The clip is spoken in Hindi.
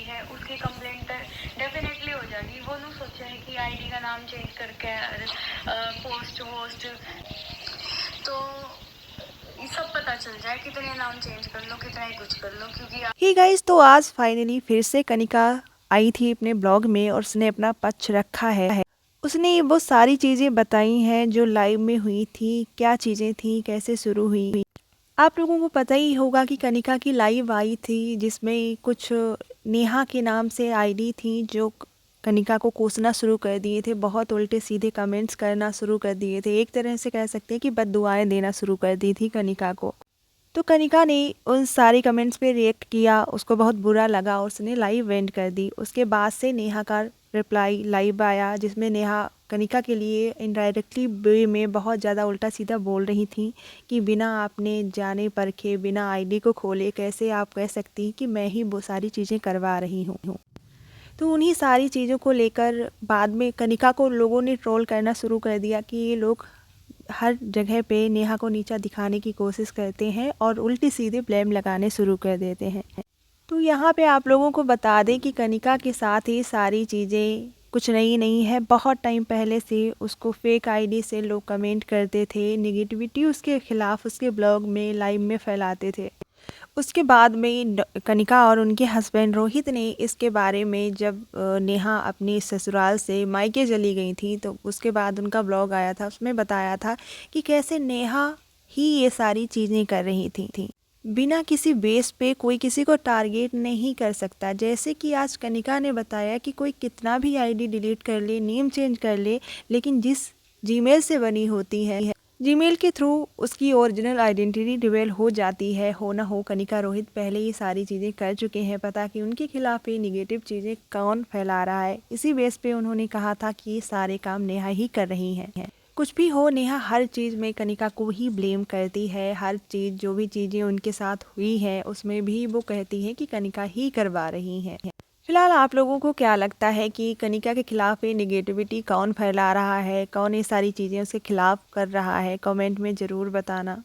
आईडी है उसकी कंप्लेंट डेफिनेटली हो जाएगी। वो नहीं सोचा है कि आईडी का नाम चेंज करके पोस्ट वोस्ट तो ये सब पता चल जाए, कितने नाम चेंज कर लो, कितना ही कुछ कर लो, क्योंकि हे गाइस, तो आज फाइनली फिर से कनिका आई थी अपने ब्लॉग में और उसने अपना पक्ष रखा है। उसने वो सारी चीज़ें बताई हैं जो लाइव में हुई थी, क्या चीज़ें थी, कैसे शुरू हुई। आप लोगों को पता ही होगा कि कनिका की लाइव आई थी जिसमें कुछ नेहा के नाम से आईडी थी जो कनिका को कोसना शुरू कर दिए थे, बहुत उल्टे सीधे कमेंट्स करना शुरू कर दिए थे। एक तरह से कह सकते हैं कि बद्दुआएं देना शुरू कर दी थी कनिका को। तो कनिका ने उन सारे कमेंट्स पे रिएक्ट किया, उसको बहुत बुरा लगा और उसने लाइव एंड कर दी। उसके बाद से नेहा का रिप्लाई लाइव आया जिसमें नेहा कनिका के लिए इनडायरेक्टली वे में बहुत ज़्यादा उल्टा सीधा बोल रही थी कि बिना आपने जाने परखे, बिना आईडी को खोले कैसे आप कह सकती हैं कि मैं ही वो सारी चीज़ें करवा रही हूँ। तो उन्हीं सारी चीज़ों को लेकर बाद में कनिका को लोगों ने ट्रोल करना शुरू कर दिया कि ये लोग हर जगह पे नेहा को नीचा दिखाने की कोशिश करते हैं और उल्टी सीधे ब्लेम लगाने शुरू कर देते हैं। तो यहाँ पे आप लोगों को बता दें कि कनिका के साथ ये सारी चीज़ें कुछ नई नहीं है। बहुत टाइम पहले से उसको फेक आईडी से लोग कमेंट करते थे, नेगेटिविटी उसके खिलाफ उसके ब्लॉग में लाइव में फैलाते थे। उसके बाद में कनिका और उनके हस्बैंड रोहित ने इसके बारे में जब नेहा अपनी ससुराल से मायके चली गई थी तो उसके बाद उनका ब्लॉग आया था, उसमें बताया था कि कैसे नेहा ही ये सारी चीज़ें कर रही थी। बिना किसी बेस पे कोई किसी को टारगेट नहीं कर सकता। जैसे कि आज कनिका ने बताया कि कोई कितना भी आईडी डिलीट कर ले, नेम चेंज कर ले, लेकिन जिस जीमेल से बनी होती है जीमेल के थ्रू उसकी ओरिजिनल आइडेंटिटी रिवील हो जाती है। हो ना हो कनिका रोहित पहले ये सारी चीज़ें कर चुके हैं पता कि उनके खिलाफ ये निगेटिव चीज़ें कौन फैला रहा है। इसी बेस पे उन्होंने कहा था कि ये सारे काम नेहा ही कर रही हैं। कुछ भी हो, नेहा हर चीज़ में कनिका को ही ब्लेम करती है। हर चीज़ जो भी चीज़ें उनके साथ हुई है उसमें भी वो कहती है कि कनिका ही करवा रही हैं। फिलहाल आप लोगों को क्या लगता है कि कनिका के खिलाफ ये निगेटिविटी कौन फैला रहा है, कौन ये सारी चीज़ें उसके खिलाफ कर रहा है? कमेंट में ज़रूर बताना।